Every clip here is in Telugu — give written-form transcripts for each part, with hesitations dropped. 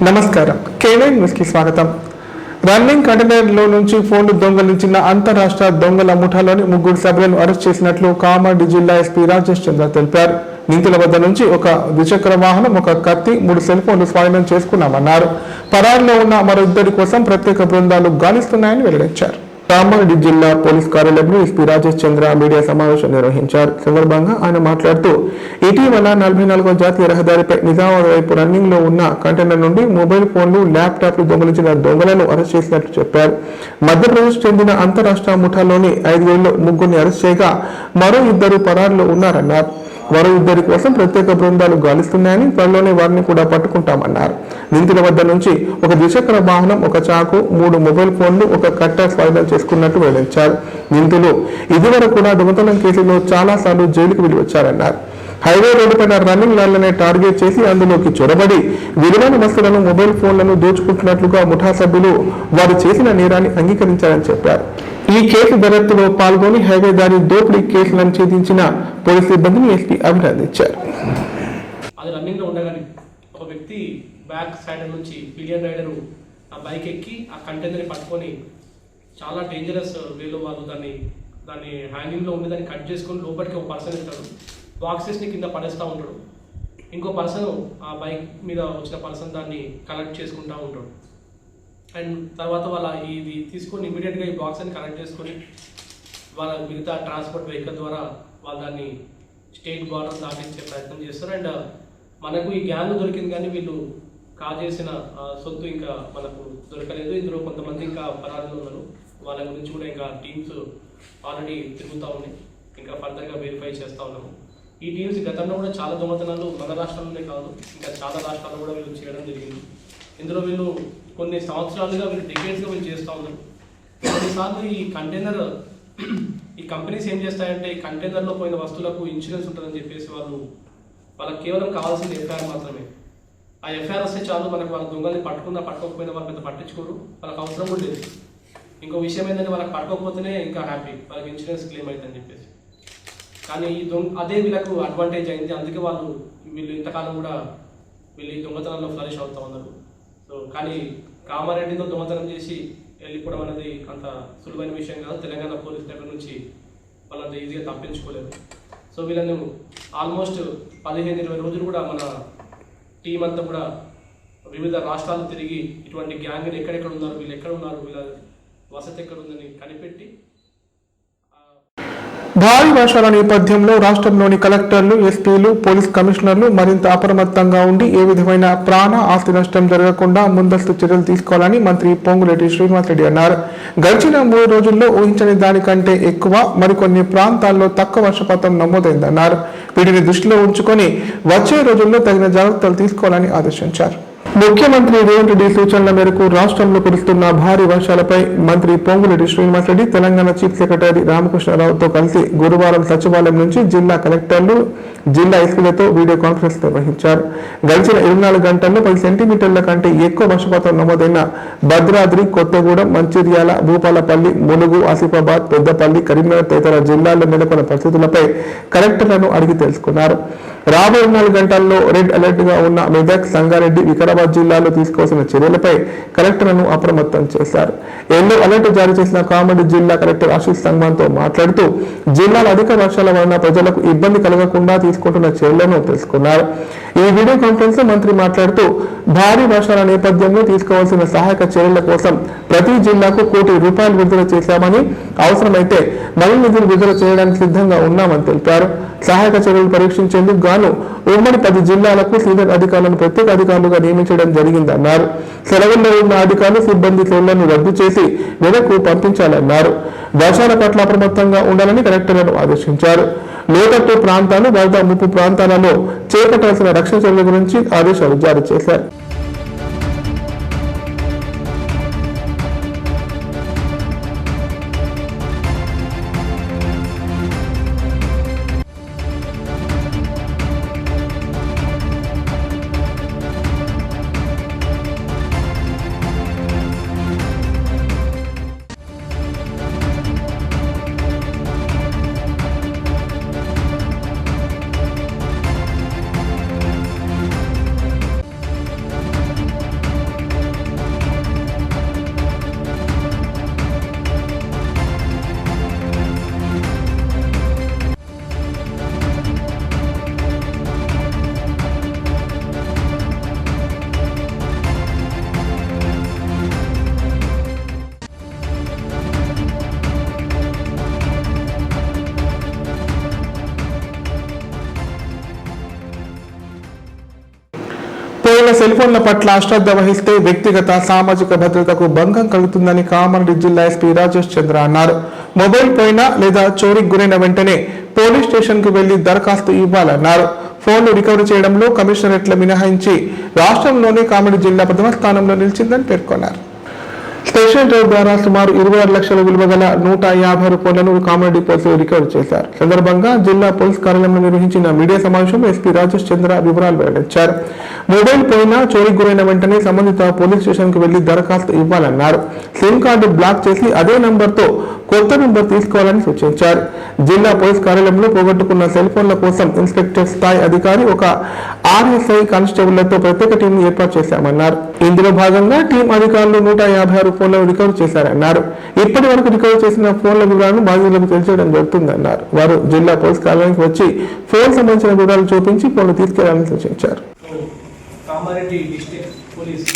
నమస్కారం. కేవై న్యూస్ కి స్వాగతం. రన్నింగ్ కంటైనర్లో నుంచి ఫోన్లు దొంగలించిన అంతరాష్ట్ర దొంగల ముఠాలోని 3 సభ్యులను అరెస్ట్ చేసినట్లు కామారెడ్డి జిల్లా ఎస్పీ రాజేష్ చంద్ర తెలిపారు. నిందితుల వద్ద నుంచి ఒక ద్విచక్ర వాహనం, ఒక కత్తి, 3 సెల్ ఫోన్లు స్వాధీనం చేసుకున్నామన్నారు. పరారులో ఉన్న మరో 2 కోసం ప్రత్యేక బృందాలు గాలిస్తున్నాయని వెల్లడించారు. కామారెడ్డి జిల్లా పోలీస్ కార్యాలయంలో ఎస్పీ రాజేష్ చంద్ర మీడియా సమావేశం నిర్వహించారు. సందర్భంగా ఆయన మాట్లాడుతూ, ఇటీవల 44వ జాతీయ రహదారిపై నిజామాబాద్ వైపు రన్నింగ్ లో ఉన్న కంటైనర్ నుండి మొబైల్ ఫోన్లు, ల్యాప్టాప్లు దొంగలించిన దొంగలను అరెస్ట్ చేసినట్లు చెప్పారు. మధ్యప్రదేశ్ చెందిన అంతరాష్ట్ర ముఠాలోని 5 ముగ్గురిని అరెస్ట్ చేయగా మరో 2 పరారులో ఉన్నారన్నారు. మరో 2 కోసం ప్రత్యేక బృందాలు గాలిస్తున్నాయని, త్వరలోనే వారిని కూడా పట్టుకుంటామన్నారు. నిందితుల వద్ద నుంచి ఒక ద్విచక్ర వాహనం, ఒక చాకు, 3 మొబైల్ ఫోన్లు, ఒక కట్టర్ స్వాధీనం చేసుకున్నట్టు వెల్లడించారు. నిందితులు ఇదివరకు కూడా దొంగతనం కేసులో చాలా సార్లు జైలుకు వెళ్లి వచ్చారన్నారు. హైవే రోడ్డుపైన రన్నింగ్ ల్యాండ్లనే టార్గెట్ చేసి అందులోకి చొరబడి విలువైన వస్తువులను, మొబైల్ ఫోన్లను దోచుకుంటున్నట్లుగా ముఠా సభ్యులు వారు చేసిన నేరాన్ని అంగీకరించారని చెప్పారు. ఈ కేసు దర్యాప్తులో పాల్గొని హైవే దారి దోపిడీ కేసులను ఛేదించిన పోలీస్ సిబ్బందిని ఎస్పీ అభినందించారు. అది రన్నింగ్ లో ఉండగానే ఒక వ్యక్తి బ్యాక్ సైడ్ నుంచి పిలియన్ రైడర్ ఆ బైక్ ఎక్కి ఆ కంటైనర్ పట్టుకొని చాలా డేంజరస్ వేలో వాళ్ళు దాన్ని హ్యాంగింగ్ లో ఉండి దాన్ని కట్ చేసుకొని లోపలికి ఒక పర్సన్ ఇస్తాడు. బాక్సెస్ ని కింద పడేస్తూ ఉంటాడు. ఇంకో పర్సన్ ఆ బైక్ మీద వచ్చిన పర్సన్ దాన్ని కలెక్ట్ చేసుకుంటూ ఉంటాడు. అండ్ తర్వాత వాళ్ళ ఇది తీసుకొని ఇమీడియట్గా ఈ బాక్స్ అని కనెక్ట్ చేసుకొని వాళ్ళ మిగతా ట్రాన్స్పోర్ట్ వెహికల్ ద్వారా వాళ్ళు దాన్ని స్టేట్ బార్డర్ దాటించే ప్రయత్నం చేస్తారు. అండ్ మనకు ఈ గ్యాంగ్ దొరికింది, కానీ వీళ్ళు కాజేసిన సొత్తు ఇంకా మనకు దొరకలేదు. ఇందులో కొంతమంది ఇంకా పరారీలో ఉన్నారు. వాళ్ళ గురించి కూడా ఇంకా టీమ్స్ ఆల్రెడీ తిరుగుతూ ఉన్నాయి. ఇంకా ఫర్దర్గా వెరిఫై చేస్తూ ఉన్నాము. ఈ టీమ్స్ గతంలో కూడా చాలా దొంగతనాలు మన రాష్ట్రంలోనే కాదు, ఇంకా చాలా రాష్ట్రాల్లో కూడా వీళ్ళు చేయడం జరిగింది. ఇందులో వీళ్ళు కొన్ని సంవత్సరాలుగా డికేట్స్గా వీళ్ళు చేస్తూ ఉన్నారు. కొన్నిసార్లు ఈ కంటైనర్ ఈ కంపెనీస్ ఏం చేస్తాయంటే, ఈ కంటైనర్లో పోయిన వస్తువులకు ఇన్సూరెన్స్ ఉంటుందని చెప్పేసి వాళ్ళకి కేవలం కావాల్సింది ఎఫ్ఐఆర్ మాత్రమే. ఆ ఎఫ్ఐఆర్ వస్తే చాలు, మనకు వాళ్ళ దొంగల్ని పట్టుకోకపోయినా వాళ్ళు పెద్ద పట్టించుకోరు, వాళ్ళకి అవసరం కూడా లేదు. ఇంకో విషయం ఏంటంటే, వాళ్ళకి పట్టుకోకపోతేనే ఇంకా హ్యాపీ, వాళ్ళకి ఇన్సూరెన్స్ క్లెయిమ్ అవుతుందని చెప్పేసి. కానీ ఈ అదే వీళ్ళకు అడ్వాంటేజ్ అయింది. అందుకే వీళ్ళు ఇంతకాలం కూడా వీళ్ళు ఈ దొంగతనంలో ఫ్లరిష్ అవుతూ ఉన్నారు. సో కానీ కామారెడ్డితో దొంగతనం చేసి వెళ్ళిపోవడం అనేది అంత సులువైన విషయం కాదు. తెలంగాణ పోలీస్ దగ్గర నుంచి వాళ్ళంత ఈజీగా తప్పించుకోలేదు. సో వీళ్ళను ఆల్మోస్ట్ 15-20 రోజులు కూడా మన టీం అంతా కూడా వివిధ రాష్ట్రాలు తిరిగి ఇటువంటి గ్యాంగ్ని ఎక్కడెక్కడ ఉన్నారు, వీళ్ళు ఎక్కడ ఉన్నారు, వీళ్ళ వసతి ఎక్కడ ఉందని కనిపెట్టి. భారీ వర్షాల నేపథ్యంలో రాష్ట్రంలోని కలెక్టర్లు, ఎస్పీలు, పోలీస్ కమిషనర్లు మరింత అప్రమత్తంగా ఉండి ఏ విధమైన ప్రాణ ఆస్తి నష్టం జరగకుండా ముందస్తు చర్యలు తీసుకోవాలని మంత్రి పొంగులేటి శ్రీనివాసరెడ్డి అన్నారు. గడిచిన 3 రోజుల్లో ఊహించని దానికంటే ఎక్కువ, మరికొన్ని ప్రాంతాల్లో తక్కువ వర్షపాతం నమోదైందన్నారు. వీటిని దృష్టిలో ఉంచుకొని వచ్చే రోజుల్లో తగిన జాగ్రత్తలు తీసుకోవాలని ఆదేశించారు. ముఖ్యమంత్రి రేవంత్ రెడ్డి సూచనల మేరకు రాష్ట్రంలో కురుస్తున్న భారీ వర్షాలపై మంత్రి పొంగులేటి శ్రీనివాసరెడ్డి తెలంగాణ చీఫ్ సెక్రటరీ రామకృష్ణారావుతో కలిసి గురువారం సచివాలయం నుంచి జిల్లా కలెక్టర్లు, జిల్లా ఎస్పీలతో వీడియో కాన్ఫరెన్స్ నిర్వహించారు. గడిచిన 24 గంటల్లో 10 సెంటీమీటర్ల కంటే ఎక్కువ వర్షపాతం నమోదైన భద్రాద్రి, కొత్తగూడెం, మంచిర్యాల, భూపాలపల్లి, ములుగు, ఆసిఫాబాద్, పెద్దపల్లి, కరీంనగర్ తదితర జిల్లాల్లో నెలకొన్న పరిస్థితులపై కలెక్టర్లను అడిగి తెలుసుకున్నారు. రాబోయే 4 గంటల్లో రెడ్ అలర్ట్ గా ఉన్న మెదక్, సంగారెడ్డి, వికారాబాద్ జిల్లాలో తీసుకోవాల్సిన చర్యలపై కలెక్టర్లను అప్రమత్తం చేశారు. ఎల్లో అలర్ట్ జారీ చేసిన కామారెడ్డి జిల్లా కలెక్టర్ ఆశీష్ సంగ్మాన్తో మాట్లాడుతూ జిల్లాలో అధిక వర్షాల వలన ప్రజలకు ఇబ్బంది కలగకుండా తీసుకుంటున్న చర్యలను తెలుసుకున్నారు. ఈ వీడియో కాన్ఫరెన్స్ లో మంత్రి మాట్లాడుతూ భారీ వర్షాల నేపథ్యంలో తీసుకోవాల్సిన సహాయక చర్యల కోసం ప్రతి జిల్లాకు ₹1 కోటి విడుదల చేశామని, అవసరమైతే మరిన్ని నిధులు విడుదల చేయడానికి సిద్ధంగా ఉన్నామని తెలిపారు. సహాయక చర్యలు పరీక్షించేందుకు గాను ఉమ్మడి 10 జిల్లాలకు సీనియర్ అధికారులను ప్రత్యేక అధికారులుగా నియమించడం జరిగిందన్నారు. సెలవుల్లో ఉన్న అధికారులు, సిబ్బంది సెలవులను రద్దు చేసి వెనక్కు పంపించాలన్నారు. వర్షాల పట్ల అప్రమత్తంగా ఉండాలని కలెక్టర్లను ఆదేశించారు. లోతట్టు ప్రాంతాలు, వరద ముప్పు ప్రాంతాలలో చేపట్టాల్సిన రక్షణ చర్యల గురించి ఆదేశాలు జారీ చేశారు. సెల్ ఫోన్ల పట్ల అశ్రద్ధ వహిస్తే వ్యక్తిగత సామాజిక భద్రతకు భంగం కలుగుతుందని కామారెడ్డి జిల్లా ఎస్పీ రాజేష్ చంద్ర అన్నారు. మొబైల్ పోయినా లేదా చోరీకి గురైన వెంటనే పోలీస్ స్టేషన్ కు వెళ్లి దరఖాస్తు ఇవ్వాలన్నారు. ఫోన్లు రికవరీ చేయడంలో కమిషనరేట్ల మినహాయించి రాష్ట్రంలోనే కామారెడ్డి జిల్లా ప్రథమ స్థానంలో నిలిచిందని పేర్కొన్నారు. స్పెషల్ డ్రైవ్ ద్వారా సుమారు 26 లక్షల విలువ గల 150 ఫోన్లను కామారెడ్డి పోలీసులు రికవరీ చేశారు. సందర్భంగా జిల్లా పోలీస్ కార్యాలయంలో నిర్వహించిన మీడియా సమావేశంలో ఎస్పీ రాజేష్ చంద్ర వివరాలు వెల్లడించారు. మొబైల్ పోయినా చోరీకి గురైన వెంటనే సంబంధిత పోలీస్ స్టేషన్ కు వెళ్లి దరఖాస్తు ఇవ్వాలన్నారు. సిమ్ కార్డు బ్లాక్ చేసి అదే నంబర్తో కొత్త నంబర్ తీసుకోవాలని సూచించారు. జిల్లా పోలీస్ కార్యాలయంలో పోగొట్టుకున్న సెల్ ఫోన్ల కోసం ఇన్స్పెక్టర్ స్థాయి అధికారి ఒక RSI కానిస్టేబుళ్లతో ప్రత్యేక టీం ఏర్పాటు చేశామన్నారు. ఇందులో భాగంగా టీం అధికారులు 156 ఫోన్లను రికవర్ చేశారన్నారు. ఇప్పటి వరకు రికవర్ చేసిన ఫోన్ల వివరాలను బాధితులకు తెలియజేయడం జరుగుతుందన్నారు. వారు జిల్లా పోలీస్ కార్యాలయానికి వచ్చి ఫోన్ సంబంధించిన వివరాలు చూపించి ఫోన్లు తీసుకెళ్లాలని సూచించారు. Kamareddy district police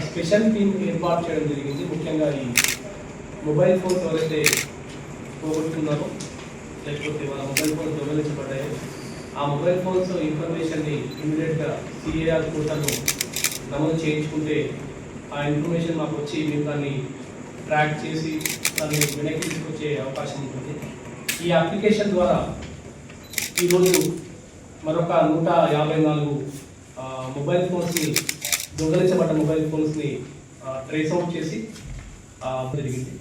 special team ఏర్పాటు చేయడం జరిగింది. ముఖ్యంగా ఈ మొబైల్ ఫోన్స్ ఎవరైతే పోగొట్టుకున్నారో లేకపోతే వాళ్ళ మొబైల్ ఫోన్స్ దొంగలించబడ్డాయో ఆ మొబైల్ ఫోన్స్ ఇన్ఫర్మేషన్ని ఇమీడియట్గా CAR పోర్టల్ను నమోదు చేయించుకుంటే ఆ ఇన్ఫర్మేషన్ మాకు వచ్చి మేము దాన్ని ట్రాక్ చేసి దాన్ని వెనక్కి తీసుకొచ్చే అవకాశం ఉంటుంది. ఈ అప్లికేషన్ ద్వారా ఈరోజు మరొక 154 మొబైల్ ఫోన్స్ని దొంగలించబడ్డ మొబైల్ ఫోన్స్ని ట్రేస్ అవుట్ చేసి జరిగింది.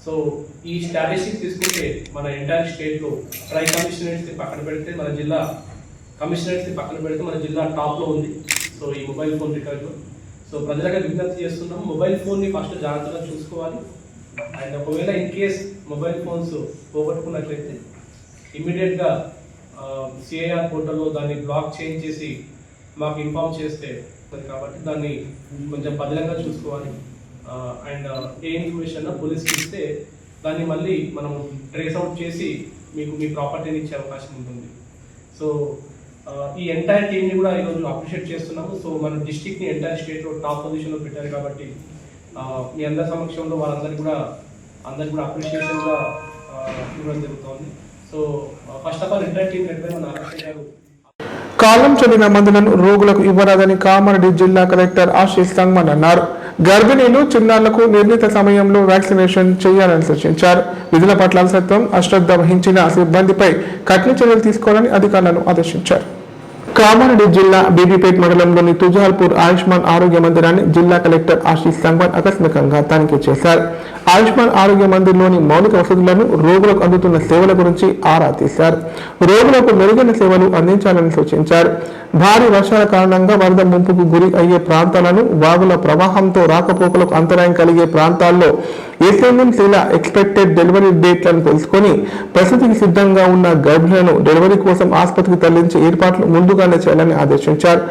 సో ఈ స్టాటిస్టిక్స్ తీసుకుంటే మన ఎంటైర్ స్టేట్లో ట్రై కమిషనరేట్స్ని పక్కన పెడితే మన జిల్లా కమిషనరేట్స్ని పక్కన పెడితే మన జిల్లా టాప్లో ఉంది. సో ఈ మొబైల్ ఫోన్ రికార్డులో సో ప్రజలకు విజ్ఞప్తి చేస్తున్నాం, మొబైల్ ఫోన్ని ఫస్ట్ జాగ్రత్తగా చూసుకోవాలి. అండ్ ఒకవేళ ఇన్ కేస్ మొబైల్ ఫోన్స్ పోగొట్టుకున్నట్లయితే ఇమ్మీడియట్గా CAR పోర్టల్లో దాన్ని బ్లాక్ చేంజ్ చేసి మాకు ఇన్ఫార్మ్ చేస్తే కాబట్టి దాన్ని కొంచెం పదిలంగా చూసుకోవాలి. అండ్ ఏ ఇన్ఫర్మేషన్ పోలీస్కి ఇస్తే దాన్ని మళ్ళీ మనం ట్రేస్ అవుట్ చేసి మీకు మీ ప్రాపర్టీని ఇచ్చే అవకాశం ఉంటుంది. సో ఈ ఎంటైర్ టీమ్ని కూడా ఈరోజు అప్రిషియేట్ చేస్తున్నాము. సో మన డిస్ట్రిక్ట్ని ఎంటైర్ స్టేట్లో టాప్ పొజిషన్లో పెట్టారు కాబట్టి మీ అందరి సమక్షంలో వాళ్ళందరికీ కూడా అప్రిషియేషన్గా ఇవ్వడం జరుగుతుంది. So first of all entire team head by మన ఆర్ఎస్ఐ గారు కాలం చెల్లిన మందులను రోగులకు ఇవ్వరాదని కామారెడ్డి జిల్లా కలెక్టర్ ఆశీష్ సంగ్మన్ అన్నారు. గర్భిణీలు, చిన్నారులకు నిర్ణీత సమయంలో వ్యాక్సినేషన్ చేయాలని సూచించారు. విధుల పట్ల అలసత్వం, అశ్రద్ధ వహించిన సిబ్బందిపై కఠిన చర్యలు తీసుకోవాలని అధికారులను ఆదేశించారు. కామారెడ్డి జిల్లా బీబీపేట్ మండలంలోని తుజాల్పూర్ ఆయుష్మాన్ ఆరోగ్య మందిరాన్ని జిల్లా కలెక్టర్ ఆశీష్ సంగ్మన్ ఆకస్మికంగా తనిఖీ చేశారు. ఆయుష్మాన్ ఆరోగ్య మందిర్లోని మౌలిక వసతులను, రోగులకు అందుతున్న సేవల గురించి ఆరా తీశారు. రోగులకు మెరుగైన సేవలు అందించాలని సూచించారు. భారీ వర్షాల కారణంగా వరద ముంపుకు గురి అయ్యే ప్రాంతాలను, వాగుల ప్రవాహంతో రాకపోకలకు అంతరాయం కలిగే ప్రాంతాల్లో SNMCల ఎక్స్పెక్టెడ్ డెలివరీ డేట్లను తెలుసుకొని ప్రసూతికి సిద్ధంగా ఉన్న గర్భిణులను డెలివరీ కోసం ఆసుపత్రికి తరలించే ఏర్పాట్లు ముందుగానే చేయాలని ఆదేశించారు.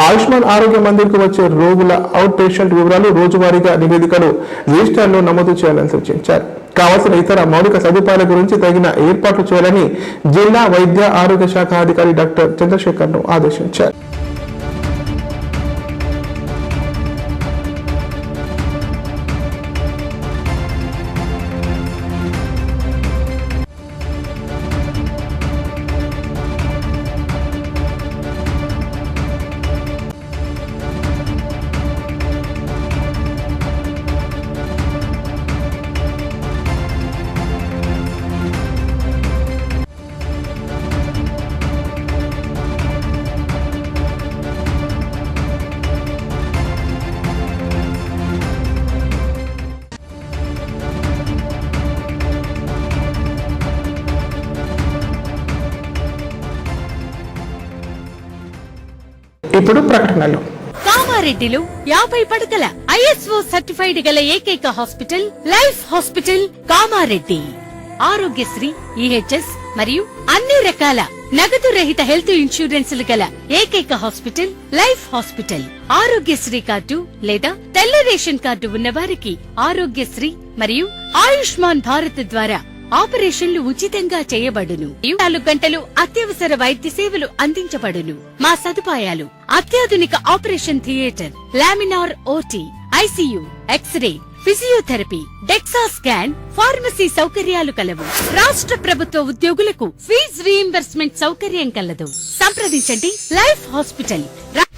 ఆయుష్మాన్ ఆరోగ్య మందిర్కు వచ్చే రోగుల అవుట్ పేషెంట్ వివరాలు రోజువారీగా నివేదికలు రిజిస్టర్లో నమోదు చేయాలని సూచించారు. కావాల్సిన ఇతర మౌలిక సదుపాయాల గురించి తగిన ఏర్పాట్లు చేయాలని జిల్లా వైద్య ఆరోగ్య శాఖ అధికారి డాక్టర్ చంద్రశేఖర్ను ఆదేశించారు. ఇప్పుడు ప్రకటనలు. కామారెడ్డిలో 50 పడకల ISO సర్టిఫైడ్ గల ఏకైక hospital life hospital Kamareddy. Aarogyasri, EHS మరియు అన్ని రకాల నగదు రహిత హెల్త్ ఇన్సూరెన్సులు గల ఏకైక hospital life hospital. Aarogyasri card లేదా తెల్ల రేషన్ కార్డు ఉన్న వారికి ఆరోగ్యశ్రీ మరియు ఆయుష్మాన్ భారత్ ద్వారా ఆపరేషన్లు ఉచితంగా చేయబడును. 24 గంటలు అత్యవసర వైద్య సేవలు అందించబడును. మా సదుపాయాలు: అత్యాధునిక operation theatre, laminar OT, ICU, X ray, physiotherapy, DEXA scan, pharmacy సౌకర్యాలు కలవు. రాష్ట్ర ప్రభుత్వ ఉద్యోగులకు ఫీజ్ రీయింబర్స్మెంట్ సౌకర్యం కలదు. సంప్రదించండి లైఫ్ హాస్పిటల్.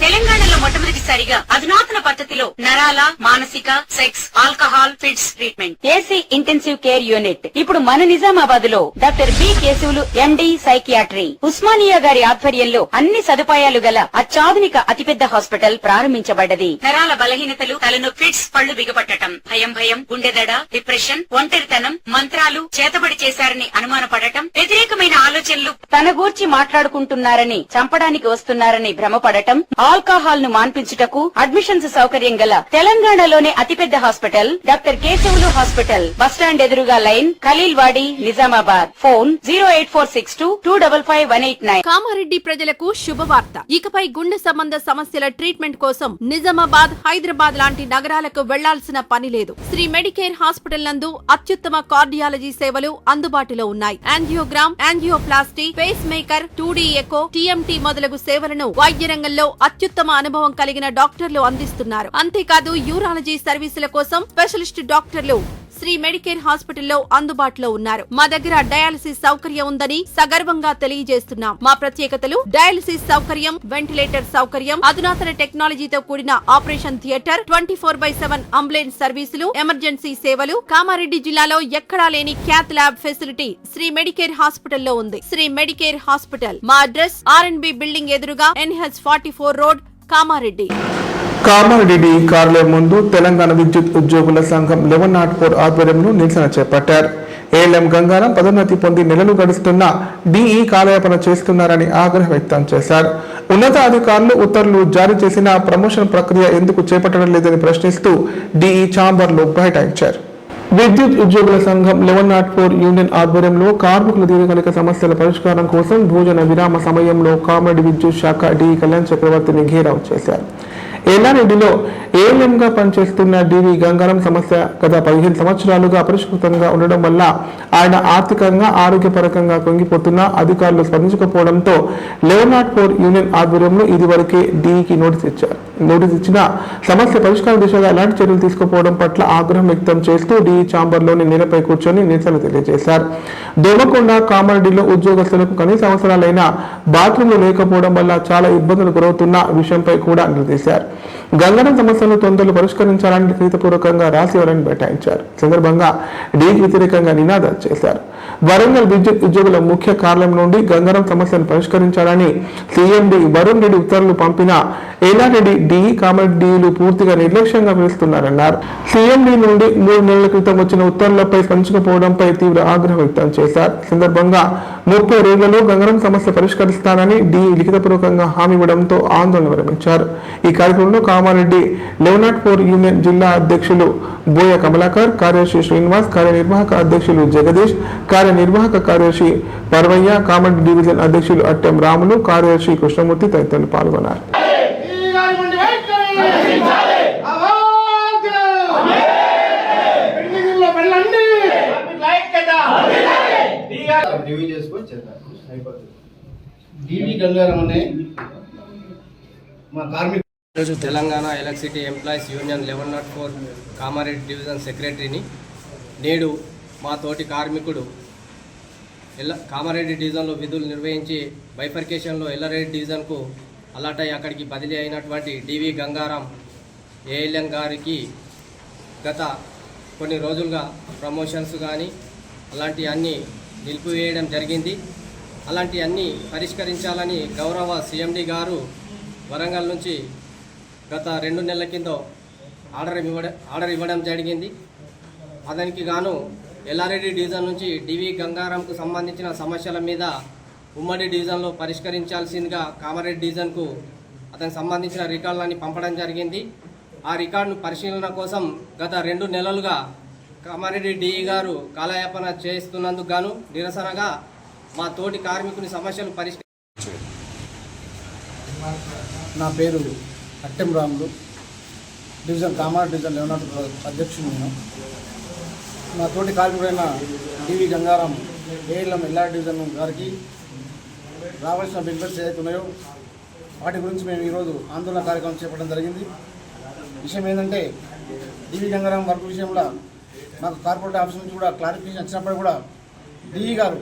తెలంగాణలో మొట్టమొదటి తొలిసారిగా అధునాతన పద్ధతిలో నరాల మానసిక sex alcohol fits treatment AC intensive care unit ఇప్పుడు మన నిజామాబాద్ లో doctor B Keshavulu MD psychiatry Osmania గారి ఆధ్వర్యంలో అన్ని సదుపాయాలు గల అత్యాధునిక అతిపెద్ద హాస్పిటల్ ప్రారంభించబడ్డది. నరాల బలహీనతలు తలనొప్పి ఫిట్స్ పళ్లు బిగపట్టడం భయం గుండెదడ డిప్రెషన్ ఒంటరితనం మంత్రాలు చేతబడి చేశారని అనుమానపడటం వ్యతిరేకమైన ఆలోచనలు తన గూర్చి మాట్లాడుకుంటున్నారని చంపడానికి వస్తున్నారని భ్రమపడటం ఆల్కహాల్ ను మాన్పించుటకు అడ్మిషన్స్ సౌకర్యం గల తెలంగాణలోనే అతిపెద్ద hospital doctor Keshavulu hospital bus stand ఎదురుగా లైన్ ఖలీల్వాడి నిజామాబాద్. ఫోన్ 08462255189. కామారెడ్డి ప్రజలకు శుభవార్త. ఇకపై గుండె సంబంధ సమస్యల ట్రీట్మెంట్ కోసం నిజామాబాద్ హైదరాబాద్ లాంటి నగరాలకు వెళ్లాల్సిన పని లేదు. శ్రీ మెడికేర్ హాస్పిటల్ నందు అత్యుత్తమ కార్డియాలజీ సేవలు అందుబాటులో ఉన్నాయి. Angiogram, angioplasty, pacemaker, 2D echo, TMT మొదలగు సేవలను వైద్య రంగంలో అత్యుత్తమ అనుభవం కలిగిన డాక్టర్లు అందిస్తున్నారు. అంతేకాదు యూరాలజీ సర్వీసుల కోసం స్పెషలిస్ట్ డాక్టర్లు శ్రీ మెడికేర్ హాస్పిటల్లో అందుబాటులో ఉన్నారు. మా దగ్గర డయాలసిస్ సౌకర్యం ఉందని సగర్వంగా తెలియజేస్తున్నాం. మా ప్రత్యేకతలు డయాలసిస్ సౌకర్యం, వెంటిలేటర్ సౌకర్యం, అధునాతన టెక్నాలజీతో కూడిన operation theatre, 24/7 ambulance services, emergency సేవలు. కామారెడ్డి జిల్లాలో ఎక్కడా లేని cath lab facility Shri Medicare హాస్పిటల్లో ఉంది. శ్రీ మెడికేర్ హాస్పిటల్ మా అడ్రస్ R&B బిల్డింగ్ ఎదురుగా NH 44 రోడ్, కామారెడ్డి. కామారెడ్డి కార్యాలయం ముందు తెలంగాణ విద్యుత్ ఉద్యోగుల సంఘం 1104 ఆధ్వర్యంలో నిరసన చేపట్టారు. ఏఎల్ఎం గంగారం పదోన్నతి పొంది నెలలు గడుస్తున్న డిఈ కాలయాపన చేస్తున్నారని ఆగ్రహం వ్యక్తం చేశారు. ఉన్నతాధికారులు ఉత్తర్వులు జారీ చేసిన ప్రమోషన్ ప్రక్రియ ఎందుకు చేపట్టడం లేదని ప్రశ్నిస్తూ డిఈ ఛాంబర్లో బైఠాయించారు. విద్యుత్ ఉద్యోగుల సంఘం 1104 యూనియన్ ఆధ్వర్యంలో కార్మికుల దీర్ఘకాలిక సమస్యల పరిష్కారం కోసం భోజన విరామ సమయంలో కామారెడ్డి విద్యుత్ శాఖ డిఈ కళ్యాణ్ చక్రవర్తిని ఘేరావ్ చేశారు. ఎల్లారెడ్డిలో ఏఎల్ఎంగా పనిచేస్తున్న డివి గంగారం సమస్య గత 15 సంవత్సరాలుగా అపరిష్కృతంగా ఉండడం వల్ల ఆయన ఆర్థికంగా ఆరోగ్యపరంగా కుంగిపోతున్న అధికారులు స్పందించకపోవడంతో 1104 యూనియన్ ఆధ్వర్యంలో ఇదివరకే డిఈకి నోటీస్ ఇచ్చిన సమస్య పరిష్కార దిశగా ఎలాంటి చర్యలు తీసుకోకపోవడం పట్ల ఆగ్రహం వ్యక్తం చేస్తూ డిఈ ఛాంబర్లోని నేలపై కూర్చొని నిరసన తెలియజేశారు. దోమకొండ కామారెడ్డిలో ఉద్యోగస్తులకు కనీస అవసరాలైన బాత్రూంలు లేకపోవడం వల్ల చాలా ఇబ్బందులు గురవుతున్న విషయంపై కూడా నిలదీశారు. గంగారం సమస్యను తొందరలో పరిష్కరించాలని లిఖితపూర్వకంగా రాసివ్వాలని బైఠాయించారు. సందర్భంగా డీకి వ్యతిరేకంగా నినాదాలు చేశారు. వరంగల్ విద్యుత్ ఉద్యోగుల ముఖ్య కార్యాలయం నుండి గంగారం సమస్యను పరిష్కరించాలని సీఎండీ వరుణ్ రెడ్డి ఉత్తర్వులు పంపినా ఎల్లారెడ్డి డిఈ కామారెడ్డిలు పూర్తిగా నిర్లక్ష్యంగా పిలుస్తున్నారన్నారు. సీఎండీ నుండి 3 నెలల క్రితం వచ్చిన ఉత్తర్వులపై స్పందించకపోవడంపై తీవ్ర ఆగ్రహం వ్యక్తం చేశారు. సందర్భంగా 30 రోజులలో గంగారం సమస్య పరిష్కరిస్తానని డిఈ లిఖితపూర్వకంగా హామీ ఇవ్వడంతో ఆందోళన విరమించారు. ఈ కార్యక్రమంలో కామారెడ్డి 1104 యూనియన్ జిల్లా అధ్యక్షులు బోయ కమలాకర్, కార్యదర్శి శ్రీనివాస్, కార్యనిర్వాహక అధ్యక్షులు జగదీష్, కార్యనిర్వాహక కార్యదర్శి పర్వయ్య, కామారెడ్డి డివిజన్ అధ్యక్షులు అట్టెం రాములు, కార్యదర్శి కృష్ణమూర్తి తదితరులు పాల్గొన్నారు. Telangana electricity employees union 1104 Kamareddy division సెక్రటరీని. నేడు మా తోటి కార్మికుడు కామారెడ్డి డివిజన్లో విధులు నిర్వహించి బైఫర్కేషన్లో ఎల్లారెడ్డి డివిజన్కు అలాట్ అయ్యి అక్కడికి బదిలీ అయినటువంటి డివి గంగారం ఏఎల్ఎం గారికి గత కొన్ని రోజులుగా ప్రమోషన్స్ కానీ అలాంటి అన్నీ నిలిపివేయడం జరిగింది. అలాంటి అన్నీ పరిష్కరించాలని గౌరవ సిఎండి గారు వరంగల్ నుంచి గత 2 నెలల కింద ఆర్డర్ ఇవ్వడం జరిగింది. అతనికి గాను ఎల్లారెడ్డి డివిజన్ నుంచి డివి గంగారంకు సంబంధించిన సమస్యల మీద ఉమ్మడి డివిజన్లో పరిష్కరించాల్సిందిగా కామారెడ్డి డివిజన్కు అతనికి సంబంధించిన రికార్డులన్నీ పంపడం జరిగింది. ఆ రికార్డును పరిశీలన కోసం గత 2 నెలలుగా కామారెడ్డి డిఈ గారు కాలయాపన చేస్తున్నందుకు గాను నిరసనగా మా తోటి కార్మికుని సమస్యలు పరిష్కరించారు. నా పేరు అట్టెం రాములు, కామారెడ్డి డివిజన్ 1104 అధ్యక్షుడు. నేను నా తోటి కార్మికుడైన డివి గంగారం ఏఎల్ఎం ఎల్లారెడ్డి డివిజన్ గారికి రావాల్సిన బెనిఫిట్స్ ఏదైతే ఉన్నాయో వాటి గురించి మేము ఈరోజు ఆందోళన కార్యక్రమం చేపట్టడం జరిగింది. విషయం ఏంటంటే డివి గంగారం వర్క్ విషయంలో మాకు కార్పొరేట్ ఆఫీస్ నుంచి కూడా క్లారిఫికేషన్ వచ్చినప్పుడు కూడా డిఈ గారు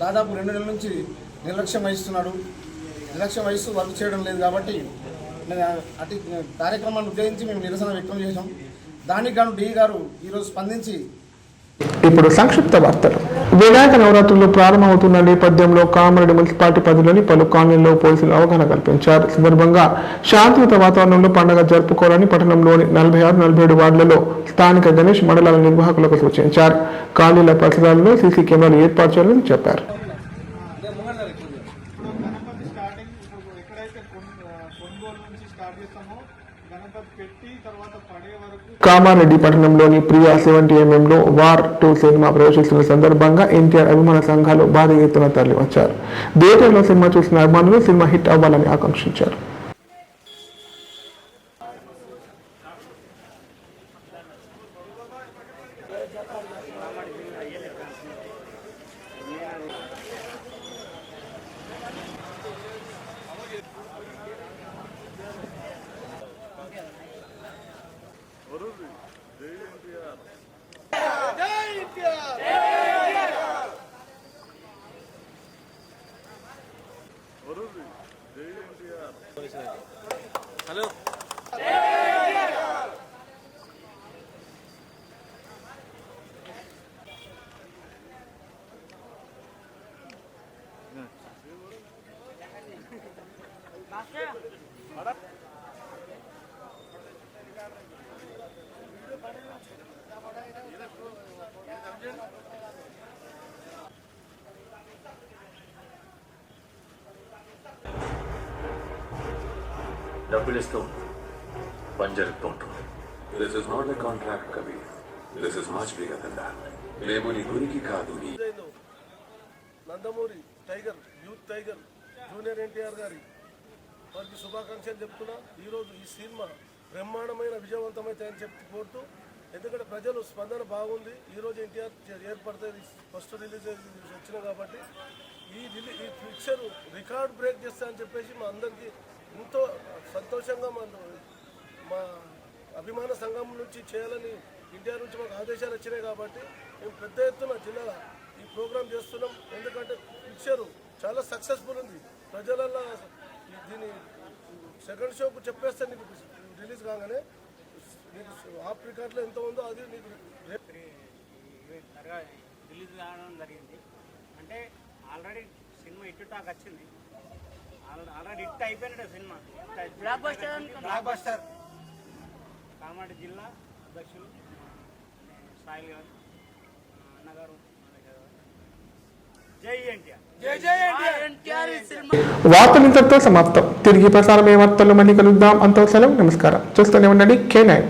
దాదాపు 2 నెలల నుంచి నిర్లక్ష్యం వహిస్తూ వర్క్ చేయడం లేదు. కాబట్టి నేను అటు కార్యక్రమాన్ని ఉద్దేశించి మేము నిరసన వ్యక్తం చేశాం. దానికి గాను డి గారు ఈరోజు స్పందించి ఇప్పుడు సంక్షిప్త వార్తలు. వినాయక నవరాత్రులు ప్రారంభమవుతున్న నేపథ్యంలో కామారెడ్డి మున్సిపాలిటీ పరిధిలోని పలు కాలనీల్లో పోలీసులు అవగాహన కల్పించారు. సందర్భంగా శాంతియుత వాతావరణంలో పండుగ జరుపుకోవాలని పట్టణంలోని 46, 47 వార్డులలో స్థానిక గణేష్ మండలాల నిర్వాహకులకు సూచించారు. కాలనీల పరిసరాల్లో సీసీ కెమెరాలు ఏర్పాటు చేయాలని చెప్పారు. కామారెడ్డి పట్టణంలోని ప్రియా 70mm లో వార్ 2 సినిమా ప్రవేశిస్తున్న సందర్భంగా ఎన్టీఆర్ అభిమాన సంఘాలు భారీ ఎత్తున తరలివచ్చారు. థియేటర్లో సినిమా చూసిన అభిమానులు సినిమా హిట్ అవ్వాలని ఆకాంక్షించారు. డబ్బులిస్తూ పని జరుగుతూ ఉంటుంది. This is not a contract, Kabir. This is much bigger than that. మేము నీ గురికి కాదు నీ Nandamuri tiger youth tiger junior NTR గారి వారికి శుభాకాంక్షలు చెప్తున్నా. ఈరోజు ఈ సినిమా బ్రహ్మాండమైన విజయవంతమైతే అని చెప్పి కోరుతూ, ఎందుకంటే ప్రజలు స్పందన బాగుంది. ఈరోజు ఎన్టీఆర్ ఏర్పడితే ఫస్ట్ రిలీజ్ వచ్చిన కాబట్టి ఈ పిక్చర్ రికార్డ్ బ్రేక్ చేస్తా అని చెప్పేసి మా అందరికీ ఎంతో సంతోషంగా మా అభిమాన సంఘం నుంచి చేయాలని ఎన్టీఆర్ నుంచి మాకు ఆదేశాలు వచ్చినాయి కాబట్టి మేము పెద్ద ఎత్తున జిల్లాలో ఈ ప్రోగ్రాం చేస్తున్నాం. ఎందుకంటే పిక్చరు చాలా సక్సెస్ఫుల్ ఉంది. ప్రజలలో దీని సెకండ్ షోకు చెప్పేస్తే నీకు రిలీజ్ కాగానే నీకు ఆఫ్ రికార్డులో ఎంత ఉందో అది నీకు రిలీజ్ కావడం జరిగింది. అంటే ఆల్రెడీ సినిమా ఇటు టాక్ వచ్చింది, ఆల్రెడీ హిట్ అయిపోయినట్టు సినిమా. Blockbuster. కామారెడ్డి జిల్లా అధ్యక్షులు సాయిల్ గారు, అన్నగారు, జై ఎన్టీఆర్. వార్తలు ఇంతటితో సమాప్తం. తిరిగి ప్రసారమయ్యే వార్తల్లో మళ్ళీ కలుద్దాం. అంతవరకు సెలవు. నమస్కారం. చూస్తూనే ఉండండి K9.